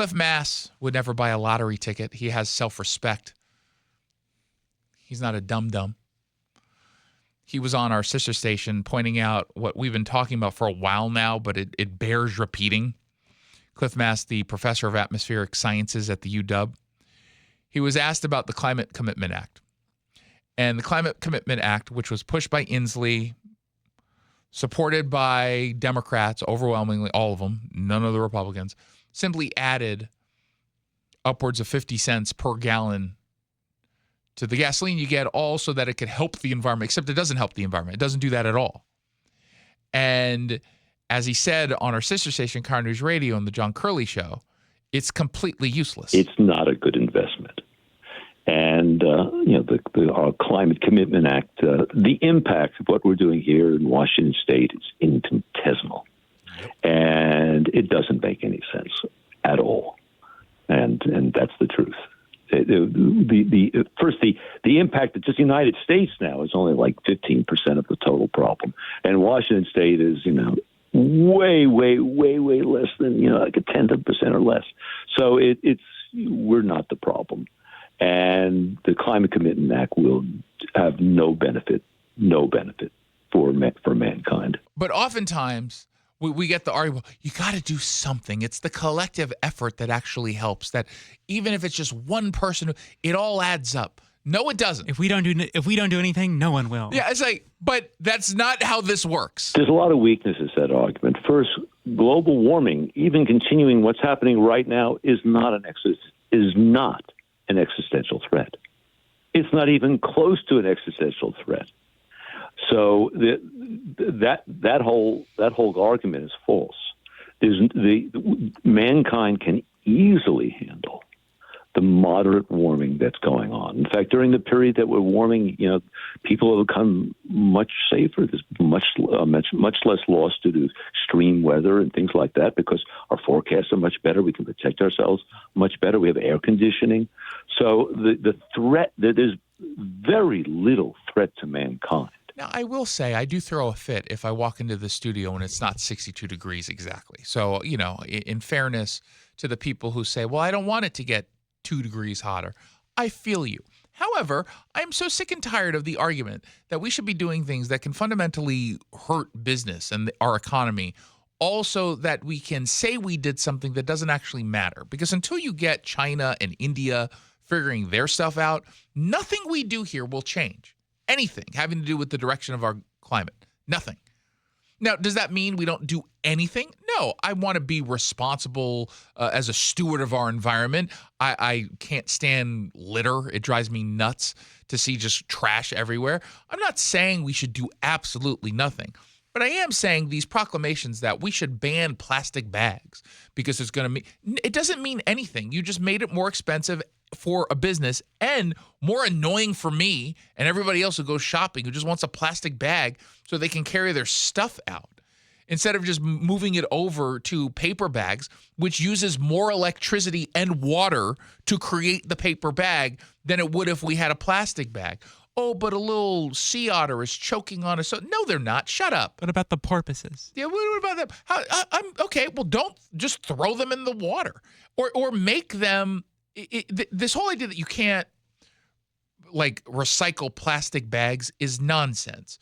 Cliff Mass would never buy a lottery ticket. He has self-respect. He's not a dum-dum. He was on our sister station pointing out what we've been talking about for a while now, but it bears repeating. Cliff Mass, the professor of atmospheric sciences at the UW, he was asked about the Climate Commitment Act. And the Climate Commitment Act, which was pushed by Inslee, supported by Democrats, overwhelmingly all of them, none of the Republicans, simply added upwards of 50 cents per gallon to the gasoline you get, all so that it could help the environment, except it doesn't help the environment. It doesn't do that at all. And as he said on our sister station, Car News Radio, on the John Curley Show, it's completely useless. It's not a good investment. And, our Climate Commitment Act, the impact of what we're doing here in Washington State is infinitesimal. And it doesn't make any sense at all. And that's the truth. The impact of just the United States now is only like 15% of the total problem. And Washington State is, way less than, like a tenth of a percent or less. So we're not the problem. And the Climate Commitment Act will have no benefit for mankind. But oftentimes we get the argument, you got to do something. It's the collective effort that actually helps, that even if it's just one person, it all adds up. No, it doesn't. If we don't do anything, no one will. Yeah, it's like, but that's not how this works. There's a lot of weaknesses to that argument. First, global warming, even continuing what's happening right now, is not an existential threat. It's not even close to an existential threat. So that whole argument is false. Mankind can easily handle the moderate warming that's going on. In fact, during the period that we're warming, people have become much safer. There's much less loss due to extreme weather and things like that because our forecasts are much better. We can protect ourselves much better. We have air conditioning. So the threat, there's very little threat to mankind. Now, I will say I do throw a fit if I walk into the studio and it's not 62 degrees exactly. So, in fairness to the people who say, well, I don't want it to get 2 degrees hotter, I feel you. However, I am so sick and tired of the argument that we should be doing things that can fundamentally hurt business and our economy, also that we can say we did something that doesn't actually matter. Because until you get China and India figuring their stuff out, nothing we do here will change. Anything having to do with the direction of our climate. Nothing. Now, does that mean we don't do anything? No, I want to be responsible as a steward of our environment. I can't stand litter. It drives me nuts to see just trash everywhere. I'm not saying we should do absolutely nothing, but I am saying these proclamations that we should ban plastic bags because it's going to mean, it doesn't mean anything. You just made it more expensive for a business and more annoying for me and everybody else who goes shopping who just wants a plastic bag so they can carry their stuff out instead of just moving it over to paper bags, which uses more electricity and water to create the paper bag than it would if we had a plastic bag. Oh, but a little sea otter is choking on us. So no, they're not. Shut up. What about the porpoises? Yeah, what about them? I'm okay. Well, don't just throw them in the water or make them. This whole idea that you can't recycle plastic bags is nonsense.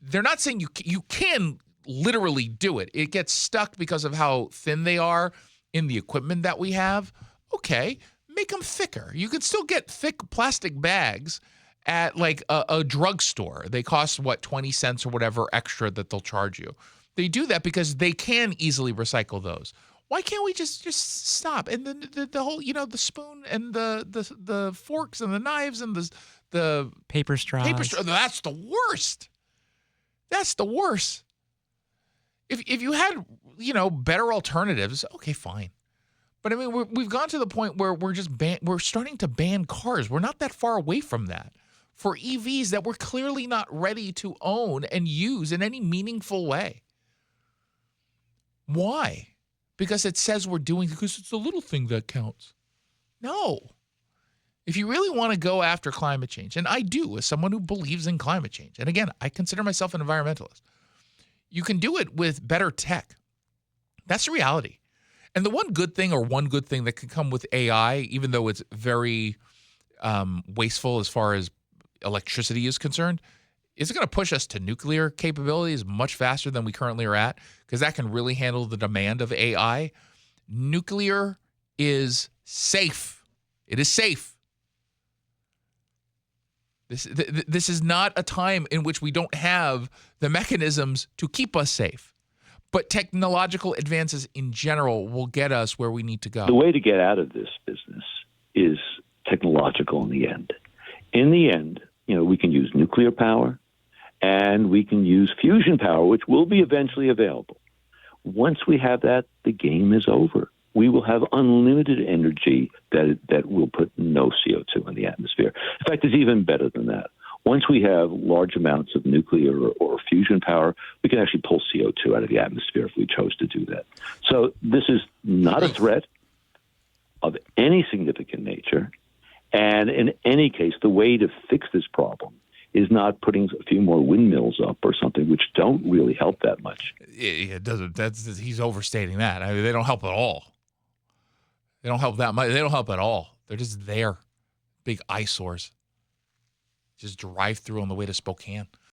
They're not saying you can literally do it. It gets stuck because of how thin they are in the equipment that we have. Okay, make them thicker. You can still get thick plastic bags at a drugstore. They cost 20 cents or whatever extra that they'll charge you. They do that because they can easily recycle those. Why can't we just stop? And then the whole, the spoon and the forks and the knives and the paper straws. That's the worst. That's the worst. If you had, better alternatives, okay, fine. But I mean, we've gone to the point where we're starting to ban cars. We're not that far away from that for EVs that we're clearly not ready to own and use in any meaningful way. Why? Because it says we're doing it because it's the little thing that counts. No. If you really want to go after climate change, and I do as someone who believes in climate change, and again, I consider myself an environmentalist, you can do it with better tech. That's the reality. And the one good thing that can come with AI, even though it's very wasteful as far as electricity is concerned, is it going to push us to nuclear capabilities much faster than we currently are at? Because that can really handle the demand of AI. Nuclear is safe. It is safe. This is not a time in which we don't have the mechanisms to keep us safe. But technological advances in general will get us where we need to go. The way to get out of this business is technological in the end. In the end, we can use nuclear power and we can use fusion power, which will be eventually available. Once we have that, the game is over. We will have unlimited energy that will put no CO2 in the atmosphere. In fact, it's even better than that. Once we have large amounts of nuclear or fusion power, we can actually pull CO2 out of the atmosphere if we chose to do that. So this is not a threat of any significant nature. And in any case, the way to fix this problem is not putting a few more windmills up or something, which don't really help that much. It doesn't. He's overstating that. I mean, they don't help at all. They don't help that much. They don't help at all. They're just there, big eyesores. Just drive through on the way to Spokane.